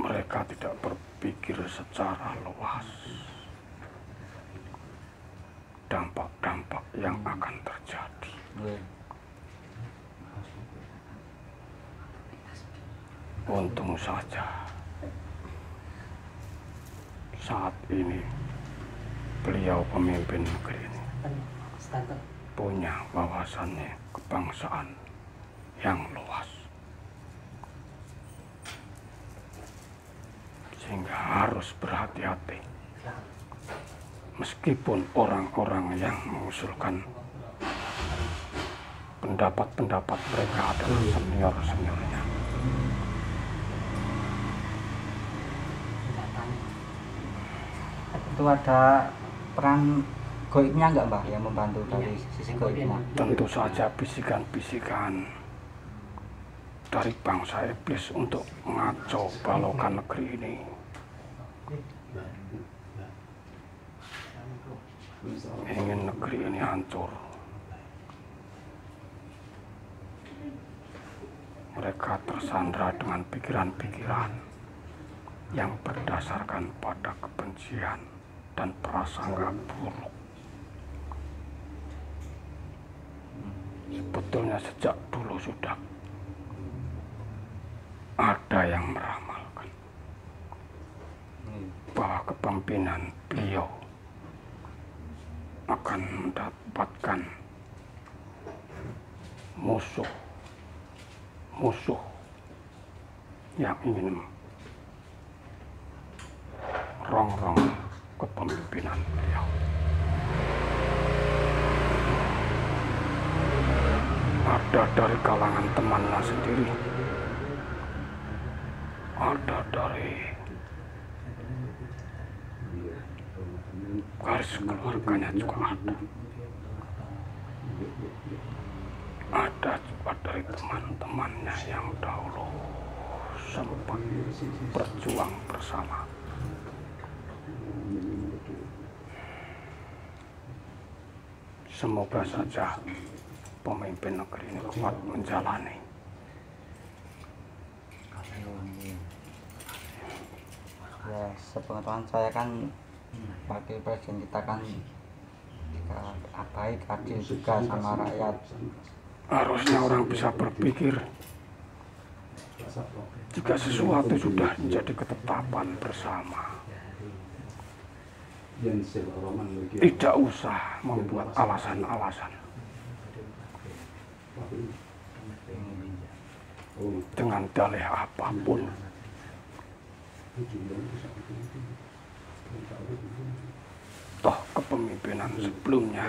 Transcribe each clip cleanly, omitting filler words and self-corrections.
mereka tidak berpikir secara luas dampak-dampak yang akan terjadi. Untung saja saat ini beliau pemimpin negeri ini punya wawasannya kebangsaan yang luas, sehingga harus berhati-hati meskipun orang-orang yang mengusulkan pendapat-pendapat mereka adalah senior-seniornya. Itu ada peran goibnya enggak Mbah yang membantu dari sisi goibnya? Tentu saja bisikan-bisikan dari bangsa iblis untuk mengacau balaukan negeri ini. Ingin negeri ini hancur. Mereka tersandra dengan pikiran-pikiran yang berdasarkan pada kebencian dan prasangka buruk. Sebetulnya sejak dulu sudah ada yang meramalkan bahwa kepemimpinan beliau akan mendapatkan musuh yang ingin rongrong kepemimpinan beliau. Ada dari kalangan temannya sendiri, ada dari garis keluarganya juga ada juga dari teman-temannya yang dahulu sempat berjuang bersama. Semoga saja pemimpin negeri ini kuat menjalani. Ya, sepengetahuan saya kan wakil presiden kita kan baik, adil juga sama rakyat. Harusnya orang bisa berpikir jika sesuatu sudah menjadi ketetapan bersama, tidak usah membuat alasan-alasan dengan dalih apapun. Toh kepemimpinan sebelumnya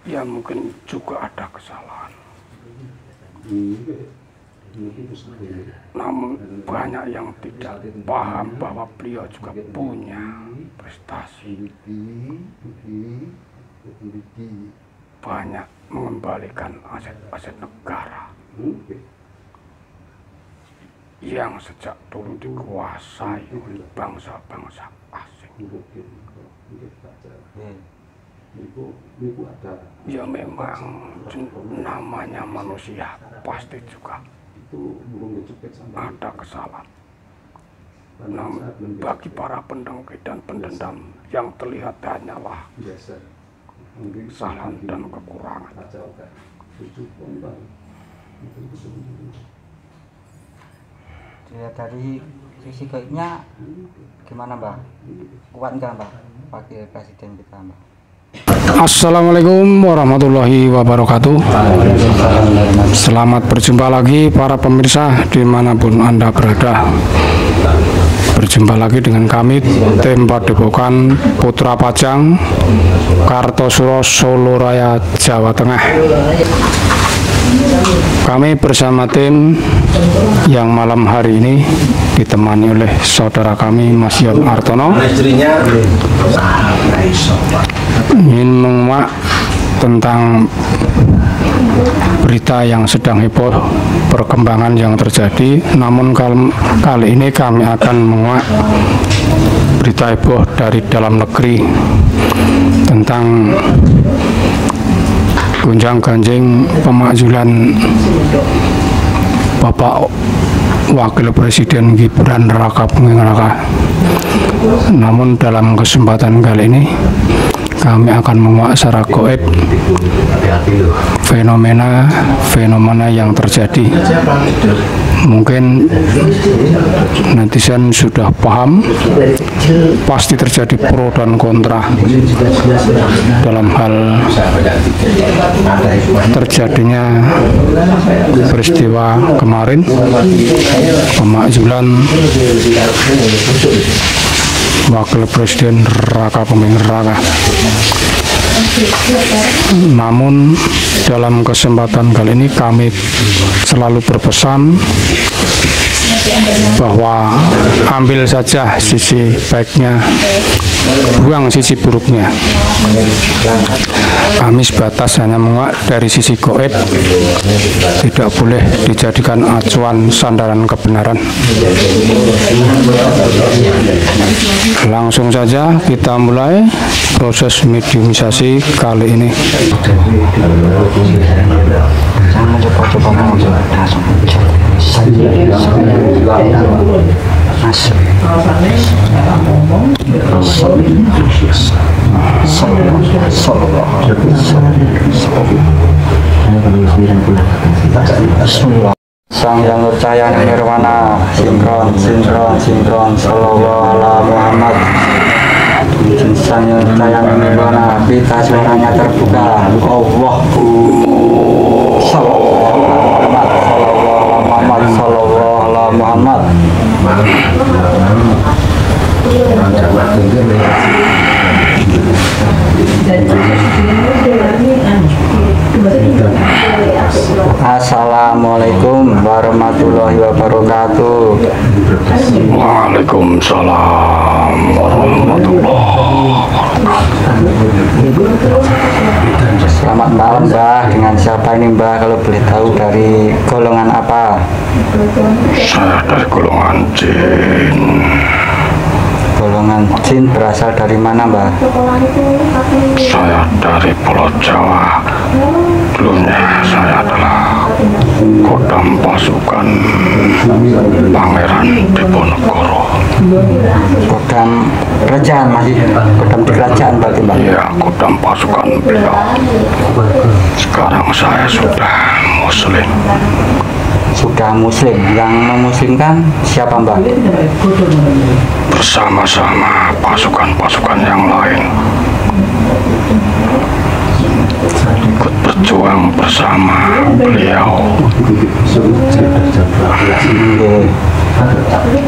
ya mungkin juga ada kesalahan, namun banyak yang tidak paham bahwa beliau juga punya prestasi, banyak mengembalikan aset-aset negara yang sejak dulu dikuasai oleh bangsa-bangsa asing. Ya memang namanya manusia pasti juga ada kesalahan. Namun bagi para pendengki dan pendendam yang terlihat hanyalah kesalahan dan kekurangan. Dilihat dari sisi goibnya gimana Mbah? Kuat nggak Mbah wakil presiden kita Mbah? Assalamualaikum warahmatullahi wabarakatuh. Selamat berjumpa lagi para pemirsa dimanapun Anda berada. Berjumpa lagi dengan kami tim Padepokan Putra Pajang, Kartosuro, Solo Raya, Jawa Tengah. Kami bersama tim yang malam hari ini ditemani oleh saudara kami Mas Yon Artono ingin menguak tentang berita yang sedang heboh, perkembangan yang terjadi. Namun kali ini kami akan menguak berita heboh dari dalam negeri tentang gonjang-ganjing pemakzulan Bapak Wakil Presiden Gibran Raka Buming Raka. Namun dalam kesempatan kali ini kami akan menguak secara goib fenomena yang terjadi. Mungkin netizen sudah paham, pasti terjadi pro dan kontra dalam hal terjadinya peristiwa kemarin pemakzulan Wakil Presiden Raka Buming Raka. Namun dalam kesempatan kali ini kami selalu berpesan bahwa ambil saja sisi baiknya, buang sisi buruknya. Kami sebatas hanya menguak dari sisi goib, tidak boleh dijadikan acuan sandaran kebenaran. Langsung saja kita mulai proses mediumisasi kali ini. Sang Yang Nurcaya Nirwana, sinkron sallallahu ala Muhammad. Sang Yang Nurcaya Nirwana, pita suaranya terbuka. Allahu sallallahu ala Muhammad. Assalamualaikum warahmatullahi wabarakatuh. Waalaikumsalam warahmatullahi wabarakatuh. Selamat malam Mbah, dengan siapa ini Mbah, kalau boleh tahu dari golongan apa? Saya dari golongan jin. Golongan jin berasal dari mana Mbah? Saya dari Pulau Jawa. Dulunya saya adalah kodam pasukan Pangeran Diponegoro. Kodam kerajaan, masih kodam di kerajaan berarti Mbah? Iya, kodam pasukan beliau. Sekarang saya sudah muslim. Sudah muslim. Yang memuslimkan siapa Mbah? Bersama-sama pasukan-pasukan yang lain, ikut berjuang bersama beliau.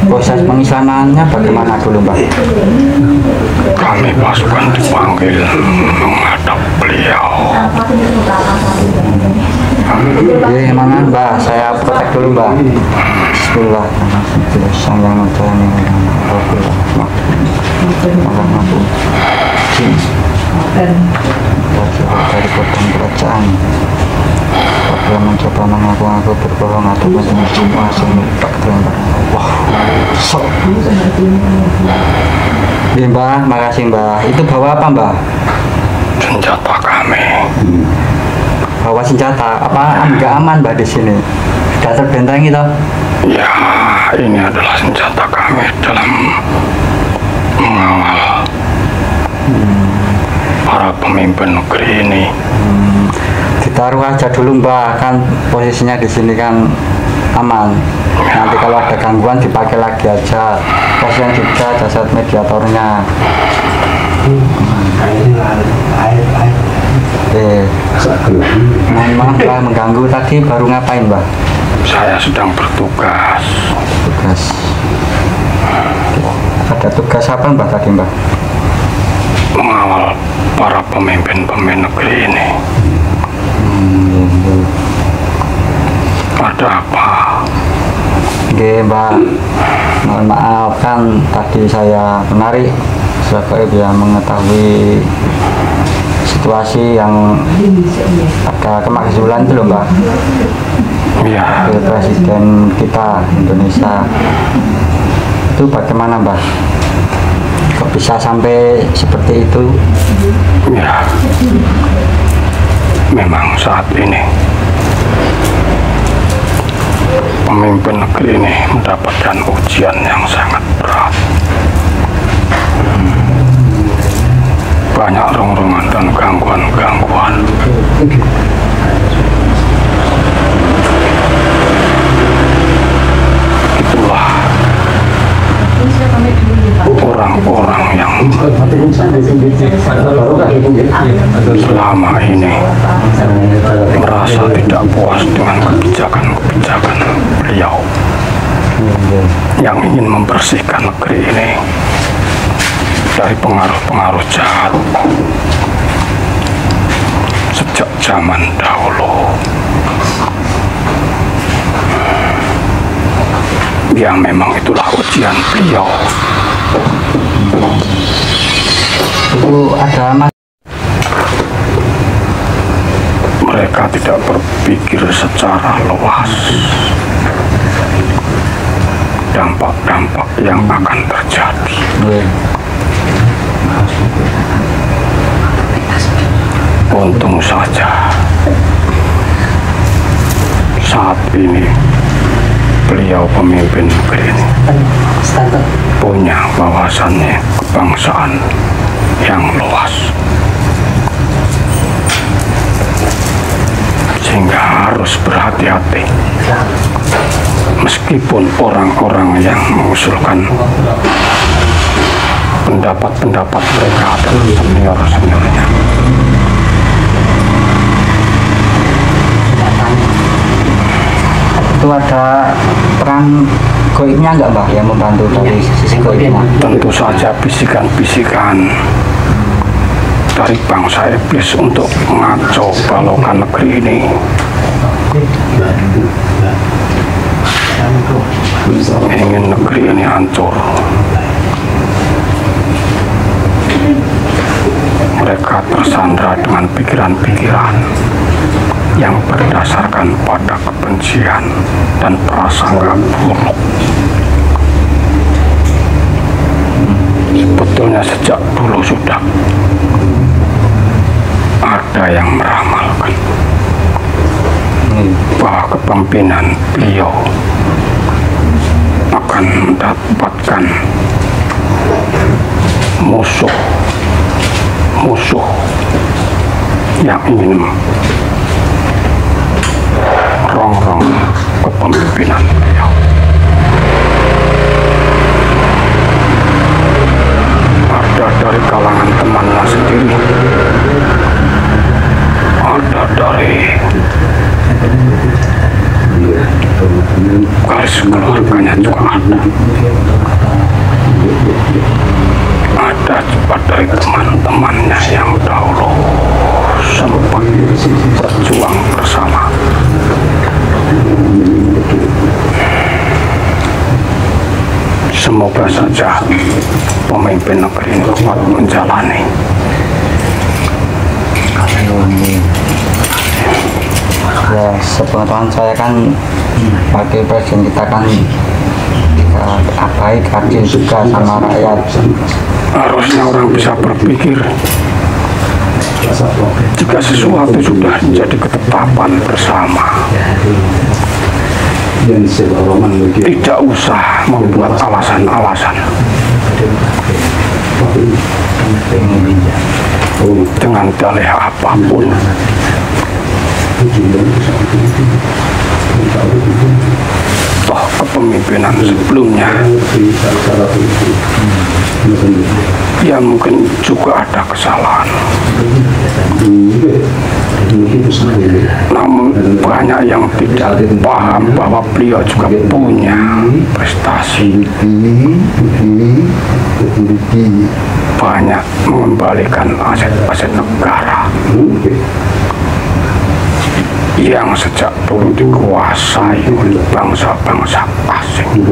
Proses pengislamannya bagaimana dulu Mbah? Kami pasukan dipanggil menghadap beliau. Oke, mana Mbah, saya protek dulu Mbah. Bismillahirrahmanirrahim. Sang Yang Nurcaya dari kodam kerajaan. Apabila mencoba mengaku-ngaku berbohong atau semua sempat terlambat. Wah, sok. Iya Mbah, makasih Mbah. Itu bawa apa Mbah? Senjata kami. Bawa senjata. Apa nggak aman Mbah di sini? Sudah terbentengi toh? Ya, ini adalah senjata kami dalam mengawal para pemimpin negeri ini. Ditaruh aja dulu Mbah, kan posisinya di sini kan aman. Nanti kalau ada gangguan dipakai lagi aja. Kasihan juga jasad mediatornya. Mohon maaf Mbah mengganggu, tadi baru ngapain Mbah? Saya sedang bertugas. Tugas. Ada tugas apa Mbah tadi Mbah? Mengawal para pemimpin-pemimpin negeri ini. Ada apa? Oke Mbah, mohon maaf kan tadi saya menarik sebagai dia mengetahui situasi yang ada kemakzulan itu loh Mbah. Ya. Wakil Presiden kita Indonesia itu bagaimana Mbah? Kok bisa sampai seperti itu? Ya, memang saat ini pemimpin negeri ini mendapatkan ujian yang sangat berat. Banyak rongrongan dan gangguan-gangguan. Itulah orang-orang yang selama ini merasa tidak puas dengan kebijakan-kebijakan beliau yang ingin membersihkan negeri ini dari pengaruh-pengaruh jahat sejak zaman dahulu. Ya memang itulah ujian beliau. Itu ada Mereka tidak berpikir secara luas dampak-dampak yang akan terjadi. Untung saja saat ini beliau pemimpin negeri ini punya wawasannya kebangsaan yang luas, sehingga harus berhati-hati meskipun orang-orang yang mengusulkan pendapat-pendapat mereka adalah senior-seniornya. itu ada peran goibnya nggak Mbah yang membantu dari sisi goibnya? Tentu saja bisikan-bisikan dari bangsa iblis untuk mengacau balaukan negeri ini. Ingin negeri ini hancur. Mereka tersandra dengan pikiran-pikiran yang berdasarkan pada kebencian dan prasangka buruk. Sebetulnya sejak dulu sudah ada yang meramalkan bahwa kepemimpinan beliau akan mendapatkan musuh yang ingin rongrong kepemimpinan beliau. Ada dari kalangan temannya sendiri, ada dari garis keluarganya juga ada juga dari teman-temannya yang dahulu sempat berjuang bersama. Semoga saja pemimpin negeri ini dapat menjalani. Ya, sepengetahuan saya kan wakil presiden kita kan baik adil juga sama rakyat. Harusnya orang bisa berpikir jika sesuatu sudah menjadi ketetapan bersama, tidak usah membuat alasan-alasan dengan dalih apapun. Toh kepemimpinan sebelumnya ya mungkin juga ada kesalahan, namun banyak yang tidak paham bahwa beliau juga punya prestasi, banyak mengembalikan aset-aset negara yang sejak dulu dikuasai oleh bangsa-bangsa asing.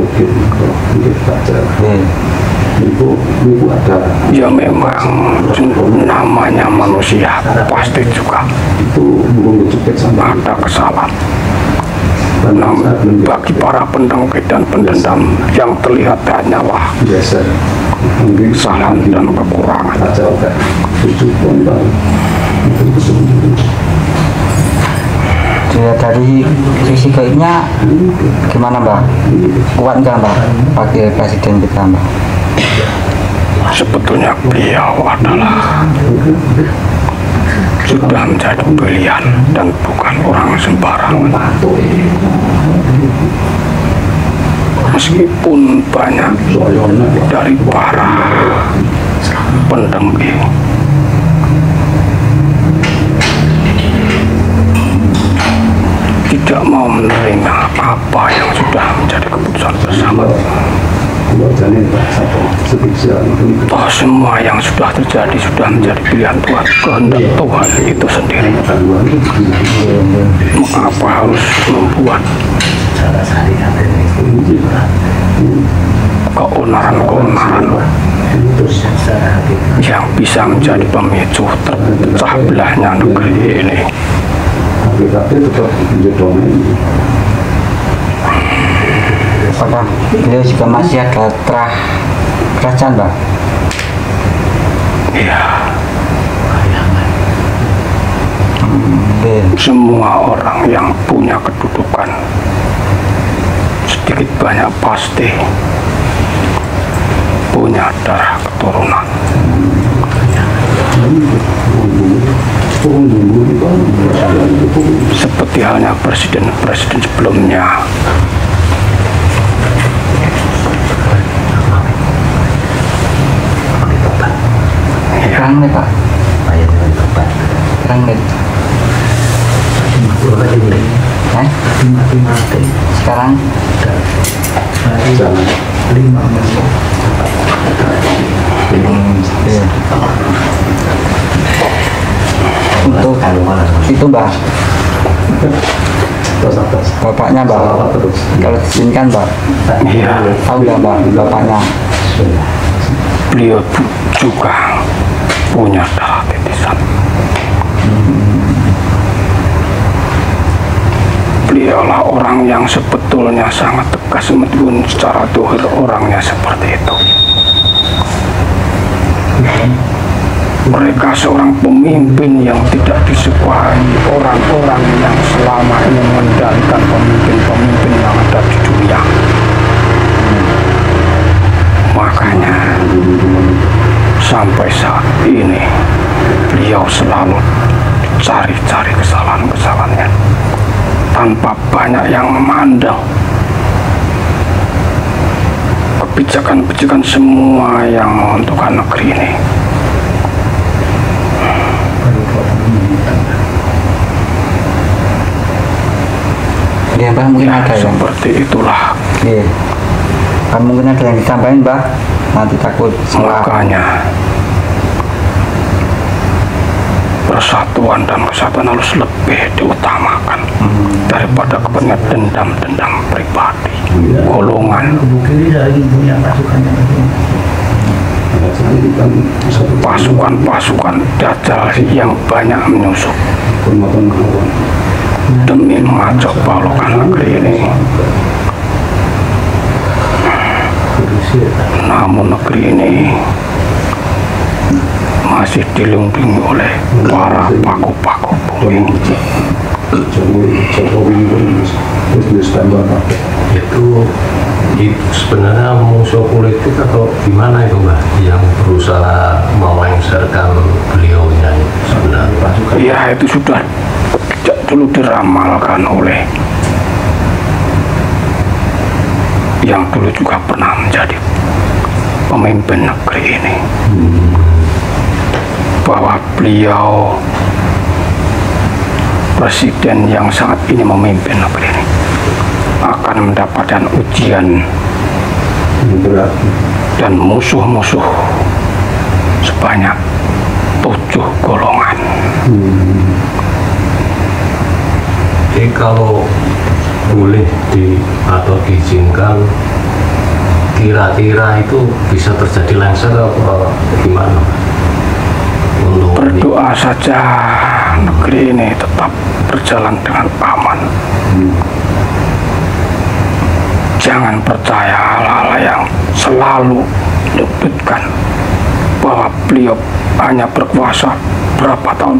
Ya memang namanya manusia pasti juga ada kesalahan. Namun bagi para pendengki dan pendendam yang terlihat hanyalah kesalahan dan kekurangan. Dilihat dari sisi baiknya gimana Mbak? Kuat nggak Mbak wakil presiden kita Mbak? Sebetulnya beliau adalah sudah menjadi pilihan dan bukan orang sembarangan. Meskipun banyak dari para pendengki tidak mau menerima apa yang sudah menjadi keputusan bersama. Toh semua yang sudah terjadi sudah menjadi pilihan Tuhan, kehendak Tuhan itu sendiri. Mengapa harus membuat keonaran-keonaran yang bisa menjadi pemicu terpecah belahnya negeri ini? Apakah beliau juga masih ada kerajaan Mbak? Iya. Semua orang yang punya kedudukan sedikit banyak pasti punya darah keturunan. Seperti halnya presiden-presiden sebelumnya. Sekarang nih Pak? Sekarang nih? Sekarang? Untuk itu Mbak, bapaknya Mbak, kalau diizinkan Mbak, tahu nggak Mbak bapaknya? Beliau juga punya darah titisan. Beliaulah orang yang sebetulnya sangat tegas meskipun secara dohir orangnya seperti itu. Mereka seorang pemimpin yang tidak disukai orang-orang yang selama ini mengendalikan pemimpin-pemimpin yang ada di dunia. Makanya sampai saat ini beliau selalu cari-cari kesalahan-kesalahannya tanpa banyak yang memandang kebijakan-kebijakan semua yang menguntungkan negeri ini. Ya Mbak, mungkin Ya, ada yang seperti itulah. Iya. Kan mungkin ada yang ditambahin Mbak, nanti takut salah. Makanya persatuan dan kesatuan harus lebih diutamakan daripada kepentingan dendam-dendam pribadi, golongan, pasukan-pasukan dajjal yang banyak menyusup demi mengacau balukan negeri ini. Namun negeri ini masih dilindungi oleh para paku-paku bumi. Itu sebenarnya musuh politik atau gimana itu Mbak yang berusaha melengsarkan beliaunya sebenarnya? Ya, itu sudah sejak dulu diramalkan oleh yang dulu juga pernah menjadi pemimpin negeri ini, bahwa beliau presiden yang sangat ingin memimpin negeri ini akan mendapatkan ujian dan musuh-musuh sebanyak 7 golongan. Jadi kalau boleh atau diizinkan, kira-kira itu bisa terjadi lengser atau gimana? Berdoa saja negeri ini tetap berjalan dengan aman. Jangan percaya hal-hal yang selalu menyebutkan bahwa beliau hanya berkuasa berapa tahun.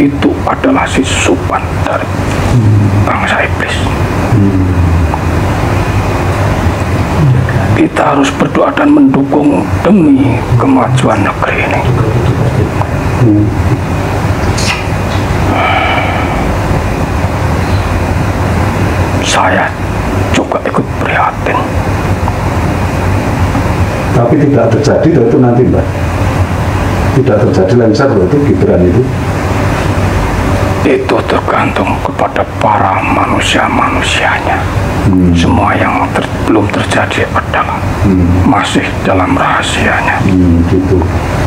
Itu adalah sisupan dari iblis. Kita harus berdoa dan mendukung demi kemajuan negeri ini. Saya juga ikut prihatin. Tapi tidak terjadi itu nanti, Mbak. Tidak terjadi lengser itu Gibran itu. Itu tergantung kepada para manusia-manusianya. Semua yang belum terjadi adalah masih dalam rahasianya. Gitu.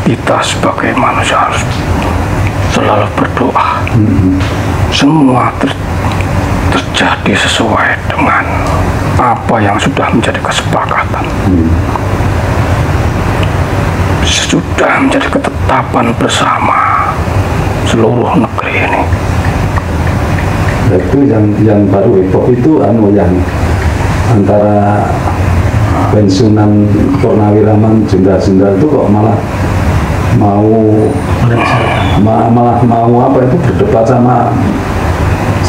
Kita sebagai manusia harus selalu berdoa. Semua terjadi sesuai dengan apa yang sudah menjadi kesepakatan. Sudah menjadi ketetapan bersama seluruh negeri ini. Itu yang baru heboh itu yang antara pensiunan Purnawiraman jenderal-jenderal itu kok malah mau apa itu berdebat sama.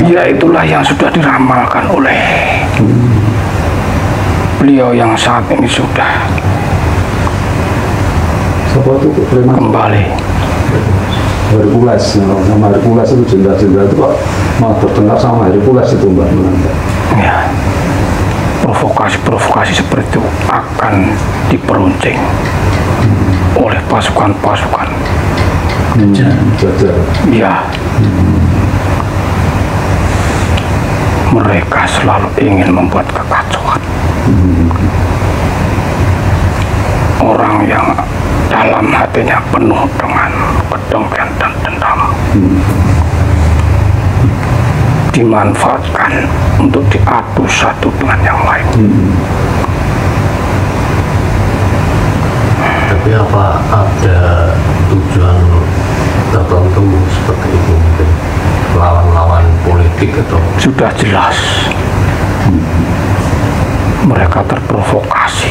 Ya itulah yang sudah diramalkan oleh beliau yang saat ini sudah kembali. Hercules, nama Hercules itu jenderal-jenderal itu kok malah bertengkar sama Hercules itu, Mbak. Ya, provokasi seperti itu akan diperuncing oleh pasukan-pasukan jajar. Ya, mereka selalu ingin membuat kekacauan. Orang yang dalam hatinya penuh dengan kedengkian dan dendam dimanfaatkan untuk diadu satu dengan yang lain. Tapi apa ada tujuan tertentu seperti itu, mungkin lawan-lawan politik atau? Sudah jelas mereka terprovokasi.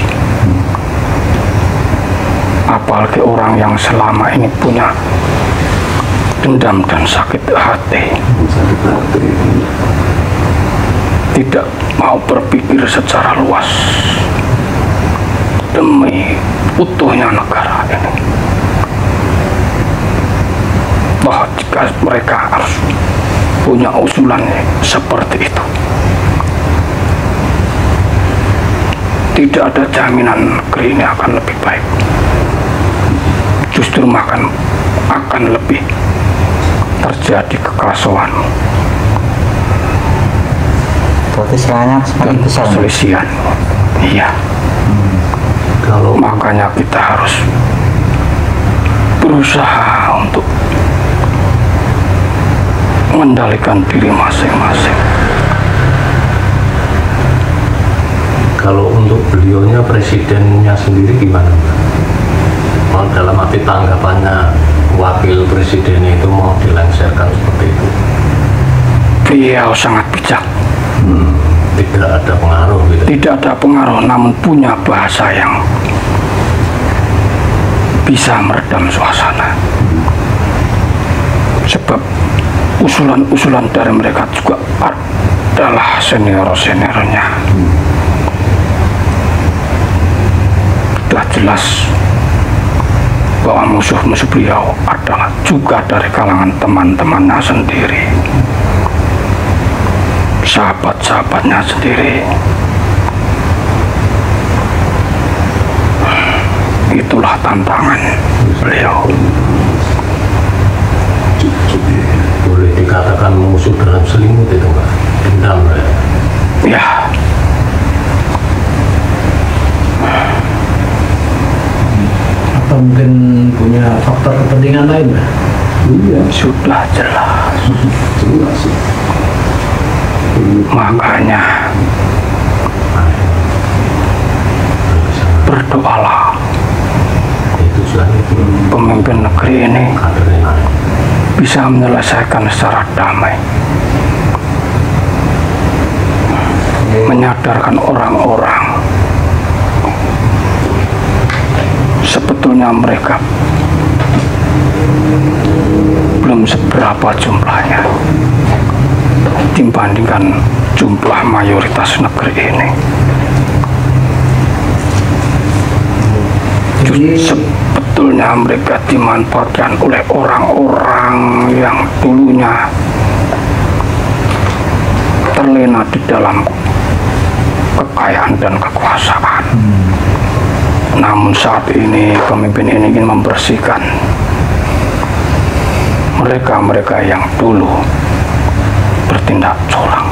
Apalagi orang yang selama ini punya dendam dan sakit hati, tidak mau berpikir secara luas demi utuhnya negara ini. Bahwa jika mereka harus punya usulan seperti itu, tidak ada jaminan negeri ini akan lebih baik. Justru akan lebih terjadi kekacauan Berarti serangannya dan semakin besar. perselisihan. Iya. Kalau Makanya kita harus berusaha untuk mengendalikan diri masing-masing. Kalau untuk beliaunya, presidennya sendiri gimana, Mbak? Mau dalam arti tanggapannya wakil presidennya itu mau dilengsarkan seperti itu? Beliau sangat bijak. Tidak ada pengaruh gitu? Tidak ada pengaruh, namun punya bahasa yang bisa meredam suasana. Sebab usulan-usulan dari mereka juga adalah senior-seniornya. Sudah jelas bahwa musuh-musuh beliau adalah juga dari kalangan teman-temannya sendiri, sahabat-sahabatnya sendiri. Itulah tantangan beliau. Boleh dikatakan musuh dalam selimut itu, Mbak? Dendam, ya? Ya, atau mungkin punya faktor kepentingan lain, Mbak? Iya, sudah jelas. jelas. Makanya berdoalah Itu tujuannya itu pemimpin negeri ini kadernya naik. bisa menyelesaikan secara damai, menyadarkan orang-orang sebetulnya mereka belum seberapa jumlahnya, dibandingkan jumlah mayoritas negeri ini. Sebetulnya mereka dimanfaatkan oleh orang-orang yang dulunya terlena di dalam kekayaan dan kekuasaan. Namun saat ini pemimpin ini ingin membersihkan mereka-mereka yang dulu bertindak curang.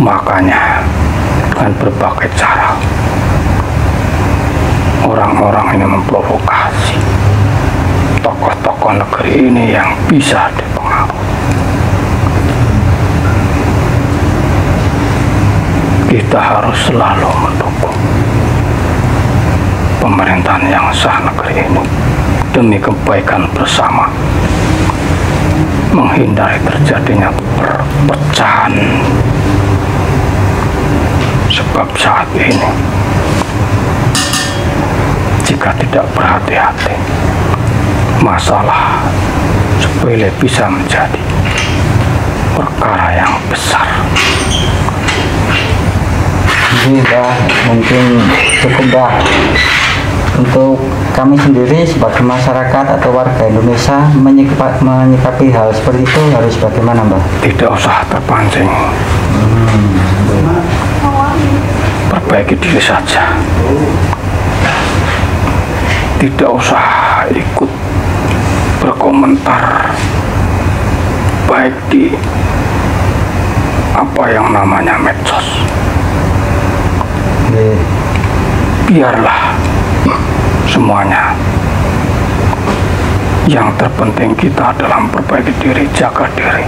Makanya dengan berbagai cara orang-orang ini memprovokasi tokoh-tokoh negeri ini yang bisa dipengaruhi. Kita harus selalu mendukung pemerintahan yang sah negeri ini demi kebaikan bersama, menghindari terjadinya perpecahan. Sebab saat ini jika tidak berhati-hati, masalah sepele bisa menjadi perkara yang besar. Jadi Mbah, mungkin cukup Mbah. Untuk kami sendiri sebagai masyarakat atau warga Indonesia menyikapi hal seperti itu harus bagaimana Mbah? Tidak usah terpancing, perbaiki diri saja. Tidak usah ikut berkomentar baik di apa yang namanya medsos. Biarlah semuanya. Yang terpenting kita dalam perbaiki diri, jaga diri,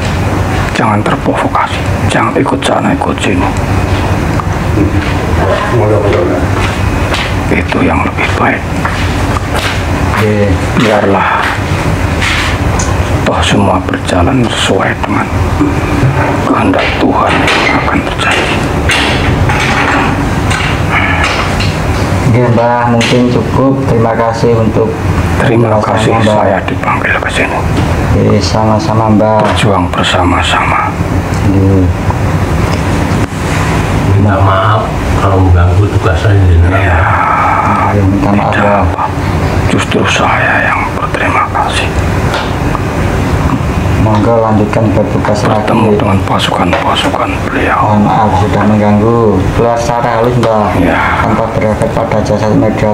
jangan terprovokasi, jangan ikut sana ikut sini. Itu yang lebih baik. Biarlah toh semua berjalan sesuai dengan kehendak Tuhan akan terjadi. Oke Mbah, mungkin cukup. Terima kasih untuk Terima kasih saya dipanggil ke sini. Sama-sama Mbah. Berjuang bersama-sama. Minta maaf kalau mengganggu tugas saya di sini. Ya, Minta maaf tidak Mbah. apa. Justru saya yang berterima kasih. Monggo lanjutkan bertugas Bertemu lagi. dengan pasukan-pasukan beliau. Mohon maaf sudah mengganggu. Keluar secara halus Mbah, Ya. tanpa berefek pada jasad media.